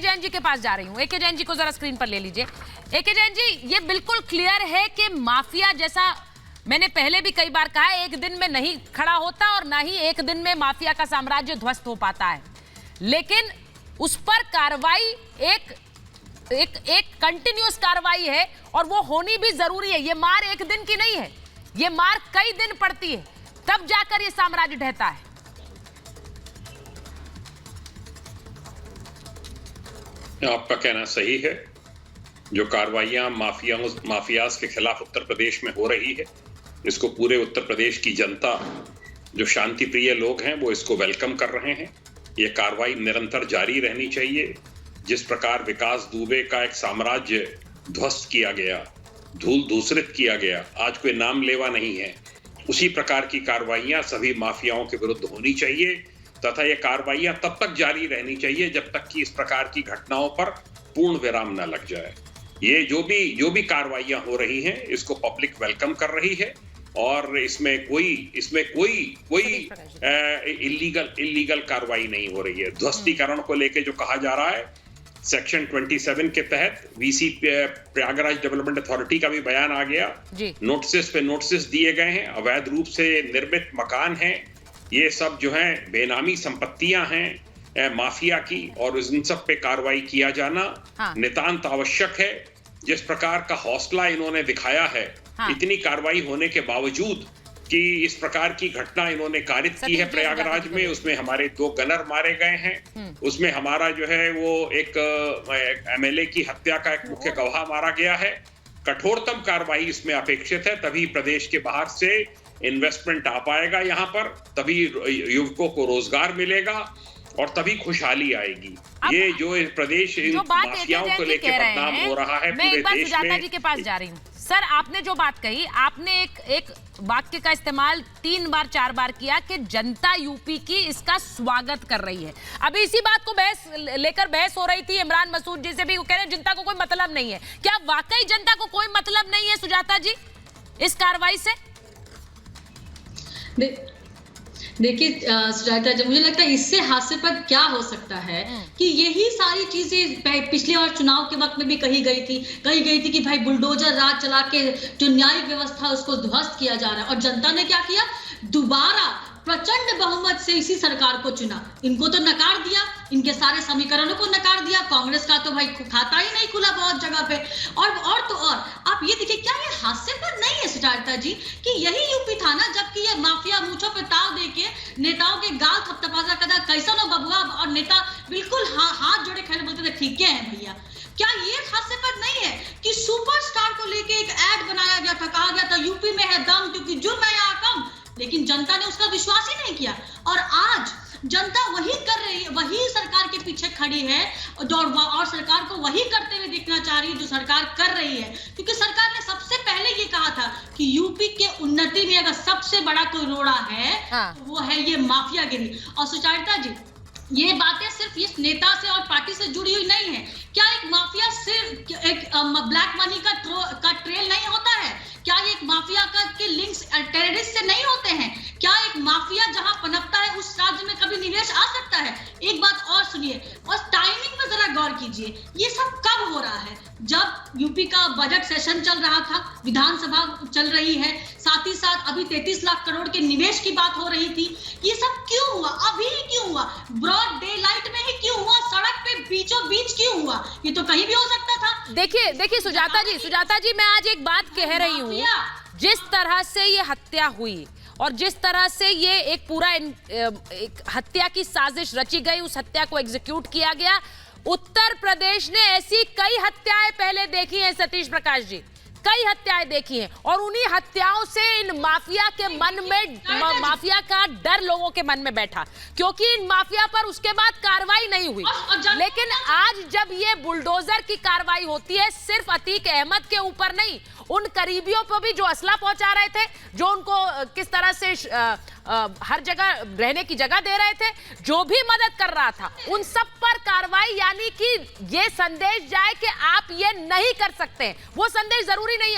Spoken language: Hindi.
जैन जी के पास जा रही हूँ। ए के जैन जी को जरा स्क्रीन पर ले लीजिए। ए के जैन जी, ये बिल्कुल क्लियर है कि माफिया, जैसा मैंने पहले भी कई बार कहा है, एक दिन में नहीं खड़ा होता और ना ही एक दिन में माफिया का साम्राज्य ध्वस्त हो पाता है, लेकिन उस पर कार्रवाई एक कंटिन्यूअस कार्रवाई है और वो होनी भी जरूरी है। ये मार एक दिन की नहीं है, ये मार कई दिन पड़ती है, तब जाकर ये साम्राज्य ढहता है। आपका कहना सही है। जो कार्रवाइयां माफियाज के खिलाफ उत्तर प्रदेश में हो रही है, इसको पूरे उत्तर प्रदेश की जनता, जो शांति प्रिय लोग हैं, वो इसको वेलकम कर रहे हैं। ये कार्रवाई निरंतर जारी रहनी चाहिए। जिस प्रकार विकास दुबे का एक साम्राज्य ध्वस्त किया गया, धूल धूसरित किया गया, आज कोई नाम लेवा नहीं है, उसी प्रकार की कार्रवाइयां सभी माफियाओं के विरुद्ध होनी चाहिए तथा ये कार्रवाइयां तब तक जारी रहनी चाहिए जब तक कि इस प्रकार की घटनाओं पर पूर्ण विराम न लग जाए। ये जो भी कार्रवाइयां हो रही हैं, इसको पब्लिक वेलकम कर रही है और इसमें कोई इलीगल कार्रवाई नहीं हो रही है। ध्वस्तीकरण को लेके जो कहा जा रहा है, सेक्शन 27 के तहत वीसी प्रयागराज डेवलपमेंट अथॉरिटी का भी बयान आ गया। नोटिस पे नोटिस दिए गए हैं। अवैध रूप से निर्मित मकान हैं, ये सब जो है बेनामी संपत्तियां हैं माफिया की, और इन सब पे कार्रवाई किया जाना नितांत आवश्यक है। जिस प्रकार का हौसला इन्होंने दिखाया है, इतनी कार्रवाई होने के बावजूद कि इस प्रकार की घटना इन्होंने कारित की है प्रयागराज में, उसमें हमारे 2 गनर मारे गए हैं, उसमें हमारा जो है वो एक एमएलए की हत्या का एक मुख्य गवाह मारा गया है। कठोरतम कार्रवाई इसमें अपेक्षित है, तभी प्रदेश के बाहर से इन्वेस्टमेंट आ पाएगा यहाँ पर, तभी युवकों को रोजगार मिलेगा और तभी खुशहाली आएगी। ये जो प्रदेश माफियाओं को लेकर बदनाम हो रहा है पूरे देश में। जी के पास जा रही हूँ। सर, आपने जो बात कही, आपने एक वाक्य का इस्तेमाल 3 बार 4 बार किया कि जनता यूपी की इसका स्वागत कर रही है। अभी इसी बात को लेकर बहस हो रही थी इमरान मसूद जी से भी, वो कह रहे हैं जनता को कोई मतलब नहीं है। क्या वाकई जनता को कोई मतलब नहीं है सुजाता जी इस कार्रवाई से? देखिए सुजाता जी, मुझे लगता है इससे हास्यास्पद क्या हो सकता है कि यही सारी चीजें पिछले और चुनाव के वक्त में भी कही गई थी कि भाई बुलडोजर राज चला के जो न्यायिक व्यवस्था उसको ध्वस्त किया जा रहा है, और जनता ने क्या किया, दोबारा प्रचंड बहुमत से इसी सरकार को चुना। इनको तो नकार दिया, इनके सारे समीकरणों को नकार दिया। कांग्रेस का तो भाई खाता ही नहीं खुला बहुत जगह पे। और तो और आप ये देखिए, क्या ये हास्यास्पद नहीं है सुजाता जी कि यही यूपी था ना, जबकि ये माफिया मूंछों पे ताव देके नेताओं के गाल थपथपासा कदा कैसा नो बबुआ, और नेता बिल्कुल हाथ जोड़े खड़े बोलते थे ठीक है भैया। क्या ये हास्यास्पद नहीं है कि सुपरस्टार को लेके एक एड बनाया गया था, कहा गया था यूपी में है दम क्योंकि जुर्म है यहाँ कम, लेकिन जनता ने उसका विश्वास ही नहीं किया। और आज जनता वही कर रही है, वही सरकार के पीछे खड़ी है और सरकार को वही करते हुए देखना चाह रही है जो सरकार कर रही है, क्योंकि सरकार ने सबसे पहले ये कहा था कि यूपी के उन्नति में अगर सबसे बड़ा कोई रोड़ा है तो वो है ये माफियागिरी। और सुचारिता जी, ये बातें सिर्फ इस नेता से और पार्टी से जुड़ी हुई नहीं है। क्या एक माफिया सिर्फ एक ब्लैक मनी का ट्रेल नहीं होता है? क्या एक माफिया के लिंक्स टेररिस्ट से नहीं होते हैं? क्या एक माफिया जहां पनपता है उस राज्य में कभी निवेश आ सकता है? एक बात और सुनिए, और टाइमिंग में जरा गौर कीजिए, ये सब कब हो रहा है? जब यूपी का बजट सेशन चल रहा था, विधानसभा चल रही है, साथ ही साथ अभी 33 लाख करोड़ के निवेश की बात हो रही थी। ये सब क्यों हुआ? अभी क्यों हुआ? ब्रॉड डे लाइट में ही क्यों हुआ? सड़क पे बीचों बीच क्यों हुआ? ये तो कहीं भी हो सकता था। देखिए सुजाता जी, मैं आज एक बात कह रही हूँ, जिस तरह से ये हत्या हुई और जिस तरह से ये एक पूरा एक हत्या की साजिश रची गई, उस हत्या को एग्जीक्यूट किया गया, उत्तर प्रदेश ने ऐसी कई हत्याएं पहले देखी हैं सतीश प्रकाश जी, कई हत्याएं देखी हैं, और उन्हीं हत्याओं से इन माफिया के मन में, माफिया का डर लोगों के मन में बैठा, क्योंकि इन माफिया पर उसके बाद कार्रवाई नहीं हुई। लेकिन आज जब ये बुलडोजर की कार्रवाई होती है, सिर्फ अतीक अहमद के ऊपर नहीं, उन करीबियों पर भी जो असला पहुंचा रहे थे, जो उनको किस तरह से हर जगह रहने की जगह दे रहे थे, जो भी मदद कर रहा था, उन सब पर कार्रवाई, यानी कि ये संदेश जाए कि आप ये नहीं कर सकते। वो संदेश जरूरी नहीं है।